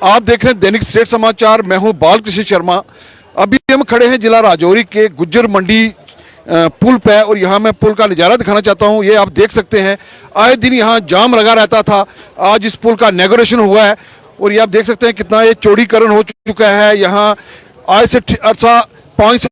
आप देख रहे हैं दैनिक स्टेट समाचार। मैं हूं बालकृष्ण शर्मा। अभी हम खड़े हैं जिला राजौरी के गुज्जर मंडी पुल पे और यहां मैं पुल का नज़ारा दिखाना चाहता हूं। ये आप देख सकते हैं, आए दिन यहां जाम लगा रहता था। आज इस पुल का इनॉग्रेशन हुआ है और ये आप देख सकते हैं कितना ये चौड़ीकरण हो चुका है। यहाँ आज से 5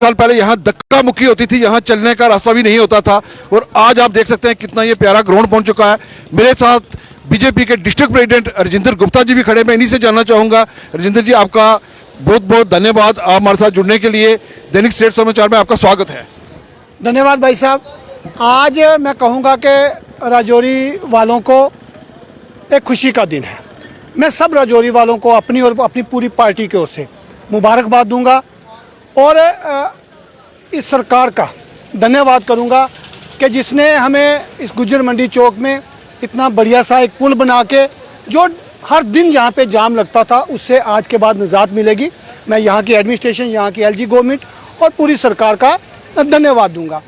साल पहले यहाँ धक्का मुक्की होती थी, यहाँ चलने का रास्ता भी नहीं होता था और आज आप देख सकते हैं कितना ये प्यारा ग्राउंड पहुंच चुका है। मेरे साथ बीजेपी के डिस्ट्रिक्ट प्रेसिडेंट राजेंद्र गुप्ता जी भी खड़े। मैं इन्हीं से जानना चाहूंगा। राजेंद्र जी, आपका बहुत बहुत धन्यवाद, आप हमारे साथ जुड़ने के लिए। दैनिक स्टेट समाचार में आपका स्वागत है। धन्यवाद भाई साहब। आज मैं कहूँगा कि राजौरी वालों को एक खुशी का दिन है। मैं सब राजौरी वालों को अपनी और अपनी पूरी पार्टी की ओर से मुबारकबाद दूंगा और इस सरकार का धन्यवाद करूंगा कि जिसने हमें इस गुज्जर मंडी चौक में इतना बढ़िया सा एक पुल बना के, जो हर दिन यहाँ पे जाम लगता था, उससे आज के बाद निजात मिलेगी। मैं यहाँ की एडमिनिस्ट्रेशन, यहाँ की एलजी गवर्नमेंट और पूरी सरकार का धन्यवाद दूंगा।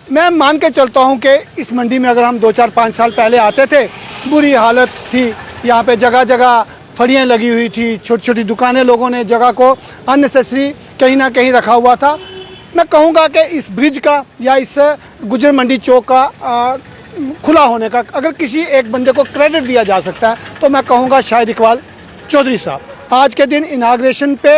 मैं मान के चलता हूँ कि इस मंडी में अगर हम 2-4-5 साल पहले आते थे, बुरी हालत थी। यहाँ पे जगह जगह फड़ियाँ लगी हुई थी, छोटी छोटी दुकानें, लोगों ने जगह को अननेसेसरी कहीं ना कहीं रखा हुआ था। मैं कहूँगा कि इस ब्रिज का या इस गुज्जर मंडी चौक का खुला होने का अगर किसी एक बंदे को क्रेडिट दिया जा सकता है तो मैं कहूँगा शायद इकबाल चौधरी साहब। आज के दिन इनाग्रेशन पे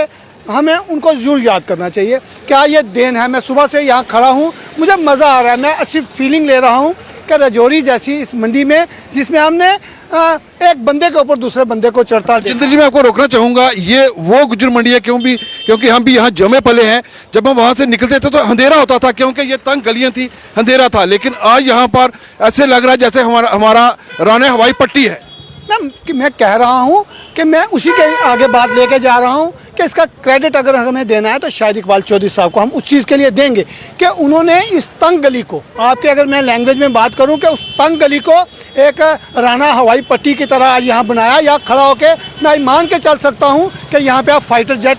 हमें उनको जरूर याद करना चाहिए। क्या ये देन है? मैं सुबह से यहाँ खड़ा हूँ, मुझे मज़ा आ रहा है, मैं अच्छी फीलिंग ले रहा हूँ कि राजौरी जैसी इस मंडी में, जिसमें हमने एक बंदे के ऊपर दूसरे बंदे को चढ़ता। राजेंद्र जी, मैं आपको रोकना चाहूंगा। ये वो गुज्जर मंडी है क्योंकि हम भी यहाँ जमे पले हैं। जब हम वहाँ से निकलते थे तो अंधेरा होता था, क्योंकि ये तंग गलियाँ थी, अंधेरा था। लेकिन आज यहाँ पर ऐसे लग रहा है जैसे हमारा राणे हवाई पट्टी है। मैं कह रहा हूँ कि मैं उसी के आगे बात लेके जा रहा हूँ कि इसका क्रेडिट अगर हमें देना है तो शायद इकबाल चौधरी साहब को हम उस चीज़ के लिए देंगे कि उन्होंने इस तंग गली को, आपके अगर मैं लैंग्वेज में बात करूँ, कि उस तंग गली को एक राणा हवाई पट्टी की तरह यहाँ बनाया। या खड़ा होकर मैं मान के चल सकता हूँ कि यहाँ पे आप फाइटर जेट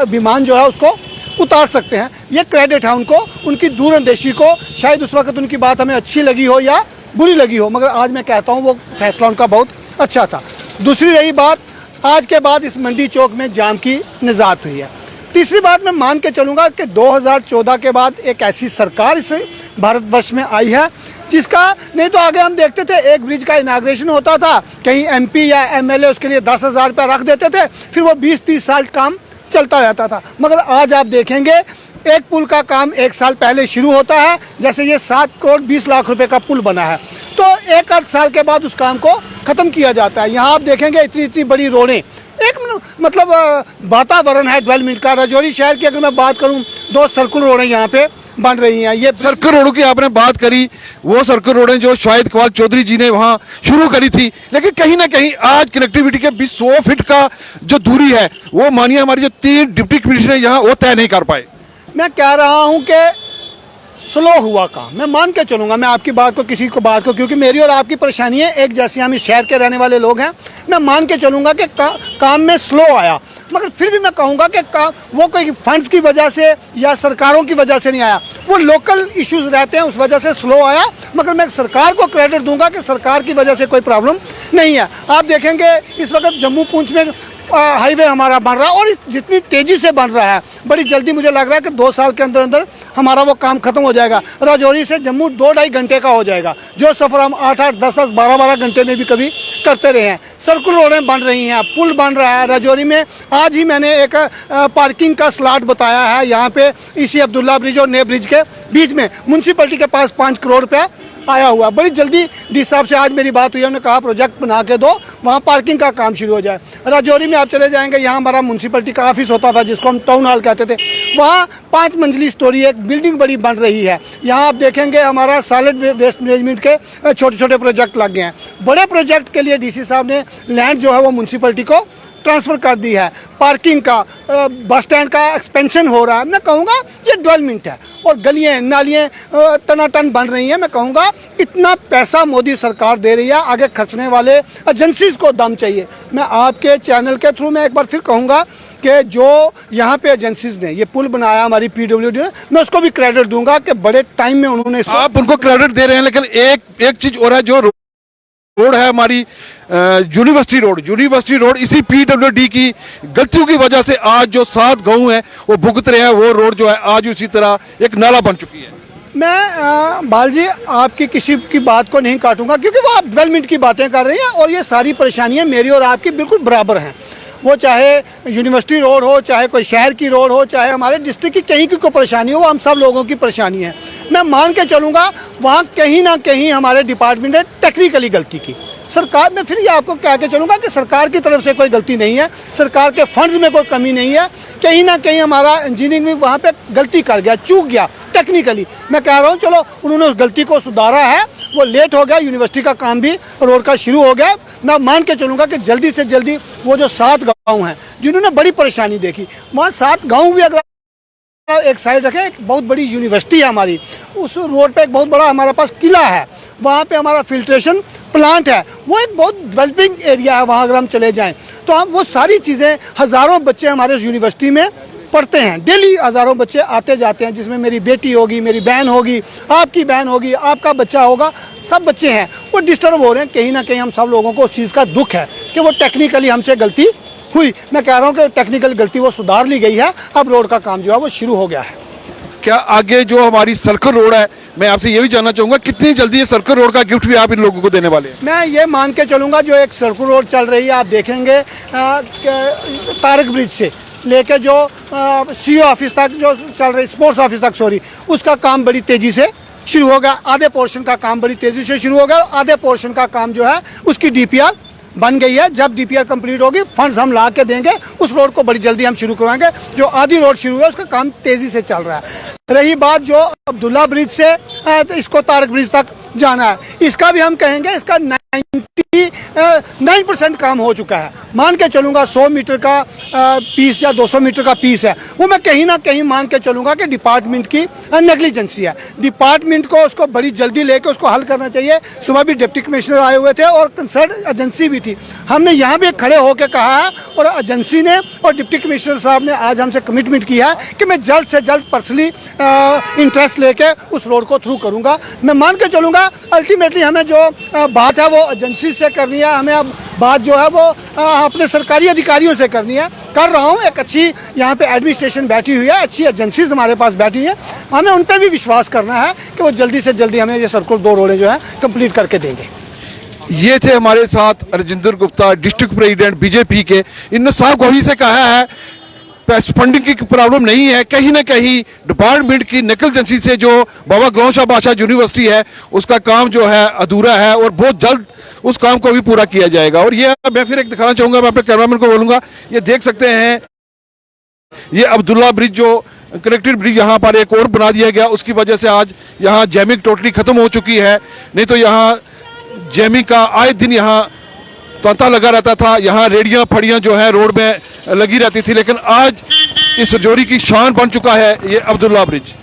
विमान जो है उसको उतार सकते हैं। ये क्रेडिट है उनको, उनकी दूरअंदेशी को। शायद उस वक्त उनकी बात हमें अच्छी लगी हो या बुरी लगी हो, मगर आज मैं कहता हूँ वो फैसला उनका बहुत अच्छा था। दूसरी रही बात, आज के बाद इस मंडी चौक में जाम की निजात हुई है। तीसरी बात, मैं मान के चलूँगा कि 2014 के बाद एक ऐसी सरकार इस भारतवर्ष में आई है जिसका, नहीं तो आगे हम देखते थे एक ब्रिज का इनाग्रेशन होता था, कहीं एमपी या एमएलए उसके लिए 10,000 रुपया रख देते थे, फिर वो 20-30 साल काम चलता रहता था। मगर आज आप देखेंगे एक पुल का काम 1 साल पहले शुरू होता है। जैसे ये 7 करोड़ 20 लाख रुपए का पुल बना है तो 1-8 साल के बाद उस काम को ख़त्म किया जाता है। यहाँ आप देखेंगे इतनी बड़ी रोडें, एक मतलब वातावरण है डेवलपमेंट का। राजौरी शहर की अगर मैं बात करूँ, 2 सर्कुलर रोडें यहाँ पे बन रही हैं। ये सर्कल रोडों की आपने बात करी, वो सर्कल रोडें जो शायद इकबाल चौधरी जी ने वहाँ शुरू करी थी, लेकिन कहीं ना कहीं आज कनेक्टिविटी के 100 फीट का जो दूरी है वो मानिए हमारी जो 3 डिप्टी कमिश्नर यहाँ वो तय नहीं कर पाए। मैं कह रहा हूँ कि स्लो हुआ काम। मैं मान के चलूँगा, मैं आपकी बात को, किसी को बात को, क्योंकि मेरी और आपकी परेशानी है एक जैसी, हम इस शहर के रहने वाले लोग हैं। मैं मान के चलूँगा कि काम में स्लो आया, मगर फिर भी मैं कहूँगा कि वो कोई फंड्स की वजह से या सरकारों की वजह से नहीं आया, वो लोकल इश्यूज रहते हैं, उस वजह से स्लो आया। मगर मैं सरकार को क्रेडिट दूंगा कि सरकार की वजह से कोई प्रॉब्लम नहीं है। आप देखेंगे इस वक्त जम्मू पूंछ में हाईवे हमारा बन रहा है और जितनी तेज़ी से बन रहा है, बड़ी जल्दी मुझे लग रहा है कि 2 साल के अंदर अंदर हमारा वो काम खत्म हो जाएगा। राजौरी से जम्मू 2-2.5 घंटे का हो जाएगा, जो सफ़र हम 8-8, 10-10, 12-12 घंटे में भी कभी करते रहे हैं। सर्कुलर रोडें बन रही हैं, पुल बन रहा है राजौरी में। आज ही मैंने एक पार्किंग का स्लॉट बताया है यहाँ पे इसी अब्दुल्ला ब्रिज और नए ब्रिज के बीच में। म्यूनसिपलिटी के पास 5 करोड़ रुपया आया हुआ। बड़ी जल्दी डी साहब से आज मेरी बात हुई है, उन्होंने कहा प्रोजेक्ट बना के दो, वहाँ पार्किंग का काम शुरू हो जाए। राजौरी में आप चले जाएंगे, यहाँ हमारा म्यूनसिपलिटी का ऑफिस होता था जिसको हम टाउन हॉल कहते थे, वहाँ 5 मंजिली स्टोरी एक बिल्डिंग बड़ी बन रही है। यहाँ आप देखेंगे हमारा सॉलिड वेस्ट मैनेजमेंट के छोटे छोटे प्रोजेक्ट लग गए हैं। बड़े प्रोजेक्ट के लिए डीसी साहब ने लैंड जो है वो म्यूनसिपलिटी को ट्रांसफ़र कर दी है। पार्किंग का, बस स्टैंड का एक्सपेंशन हो रहा है। मैं कहूँगा ये डेवलपमेंट है और गलियाँ नालियाँ टनाटन बन रही हैं। मैं कहूँगा इतना पैसा मोदी सरकार दे रही है, आगे खर्चने वाले एजेंसीज को दम चाहिए। मैं आपके चैनल के थ्रू मैं एक बार फिर कहूँगा कि जो यहाँ पे एजेंसीज ने ये पुल बनाया, हमारी पीडब्ल्यूडी ने, मैं उसको भी क्रेडिट दूंगा कि बड़े टाइम में उन्होंने, आप उनको क्रेडिट दे रहे हैं, लेकिन एक चीज़ और है जो रोड है हमारी यूनिवर्सिटी रोड इसी पीडब्ल्यूडी की गलतियों की वजह से आज जो 7 गांव हैं वो भुगत रहे हैं। वो रोड जो है आज उसी तरह एक नाला बन चुकी है। मैं बाल जी आपकी किसी की बात को नहीं काटूंगा, क्योंकि वो आप डेवलपमेंट की बातें कर रही हैं और ये सारी परेशानियां मेरी और आपकी बिल्कुल बराबर हैं। वो चाहे यूनिवर्सिटी रोड हो, चाहे कोई शहर की रोड हो, चाहे हमारे डिस्ट्रिक्ट की कहीं की कोई परेशानी हो, वो हम सब लोगों की परेशानी है। मैं मान के चलूँगा वहाँ कहीं ना कहीं हमारे डिपार्टमेंट ने टेक्निकली गलती की। सरकार में फिर ये आपको कह के चलूँगा कि सरकार की तरफ से कोई गलती नहीं है, सरकार के फंड्स में कोई कमी नहीं है। कहीं ना कहीं हमारा इंजीनियरिंग भी वहाँ पे गलती कर गया, चूक गया टेक्निकली। मैं कह रहा हूँ चलो उन्होंने उस गलती को सुधारा है, वो लेट हो गया, यूनिवर्सिटी का काम भी रोड का शुरू हो गया। मैं मान के चलूँगा कि जल्दी से जल्दी वो जो 7 गाँव हैं जिन्होंने बड़ी परेशानी देखी, वहाँ 7 गाँव भी अगर एक साइड रखें, एक बहुत बड़ी यूनिवर्सिटी है हमारी, उस रोड पे एक बहुत बड़ा हमारे पास किला है, वहाँ पे हमारा फिल्ट्रेशन प्लांट है, वो एक बहुत डेवलपिंग एरिया है। वहाँ अगर हम चले जाएं तो हम वो सारी चीज़ें, हज़ारों बच्चे हमारे यूनिवर्सिटी में पढ़ते हैं, डेली हज़ारों बच्चे आते जाते हैं, जिसमें मेरी बेटी होगी, मेरी बहन होगी, आपकी बहन होगी, आपका बच्चा होगा, सब बच्चे हैं वो डिस्टर्ब हो रहे हैं। कहीं ना कहीं हम सब लोगों को उस चीज़ का दुख है कि वो टेक्निकली हमसे गलती हुई। मैं कह रहा हूँ कि टेक्निकल गलती वो सुधार ली गई है, अब रोड का काम जो है वो शुरू हो गया है। क्या आगे जो हमारी सर्कल रोड है, मैं आपसे ये भी जानना चाहूँगा कितनी जल्दी ये सर्कल रोड का गिफ्ट भी आप इन लोगों को देने वाले हैं? मैं ये मान के चलूँगा जो एक सर्कल रोड चल रही है, आप देखेंगे तारक ब्रिज से लेके जो सीओ ऑफिस तक जो चल रही, स्पोर्ट्स ऑफिस तक सॉरी, उसका काम बड़ी तेज़ी से शुरू होगा। आधे पोर्शन का काम बड़ी तेज़ी से शुरू होगा, आधे पोर्शन का काम जो है उसकी डीपीआर बन गई है। जब डीपीआर कंप्लीट होगी, फंड्स हम ला के देंगे, उस रोड को बड़ी जल्दी हम शुरू करवाएंगे। जो आधी रोड शुरू है उसका काम तेज़ी से चल रहा है। रही बात जो अब्दुल्ला ब्रिज से तो इसको तारक ब्रिज तक जाना है, इसका भी हम कहेंगे इसका 99% काम हो चुका है। मान के चलूँगा 100 मीटर का पीस या 200 मीटर का पीस है, वो मैं कहीं ना कहीं मान के चलूँगा कि डिपार्टमेंट की नेग्लिजेंसी है। डिपार्टमेंट को उसको बड़ी जल्दी लेके उसको हल करना चाहिए। सुबह भी डिप्टी कमिश्नर आए हुए थे और कंसर्न एजेंसी भी थी, हमने यहाँ भी खड़े होकर कहा है और एजेंसी ने और डिप्टी कमिश्नर साहब ने आज हमसे कमिटमेंट किया है कि मैं जल्द से जल्द पर्सनली इंटरेस्ट लेके उस रोड को थ्रू करूँगा। मैं मान के चलूँगा अल्टीमेटली हमें जो बात है वो एजेंसी से करनी है, हमें अब बात जो है वो अपने सरकारी अधिकारियों से करनी है। कर रहा हूँ, एक अच्छी यहाँ पे एडमिनिस्ट्रेशन बैठी हुई है, अच्छी एजेंसीज हमारे पास बैठी हैं, हमें उन पर भी विश्वास करना है कि वो जल्दी से जल्दी हमें ये सर्कुलर 2 रोडें जो है कंप्लीट करके देंगे। ये थे हमारे साथ Rajendra Gupta, district president BJP के। इन्होंने साफ गोही से कहा है फंडिंग की प्रॉब्लम नहीं है, कहीं ना कहीं डिपार्टमेंट की नेग्लिजेंसी से जो बाबा ग्राम शाह बादशाह यूनिवर्सिटी है उसका काम जो है अधूरा है और बहुत जल्द उस काम को भी पूरा किया जाएगा। और ये मैं फिर एक दिखाना चाहूँगा, मैं अपने कैमरामैन को बोलूँगा, ये देख सकते हैं ये अब्दुल्ला ब्रिज जो कनेक्टेड ब्रिज यहाँ पर एक और बना दिया गया, उसकी वजह से आज यहाँ जैमिंग टोटली खत्म हो चुकी है। नहीं तो यहाँ जैमिंग का आए दिन यहाँ तांता लगा रहता था, यहाँ रेडियाँ फड़ियाँ जो है रोड में लगी रहती थी, लेकिन आज इस रजौरी की शान बन चुका है ये अब्दुल्ला ब्रिज।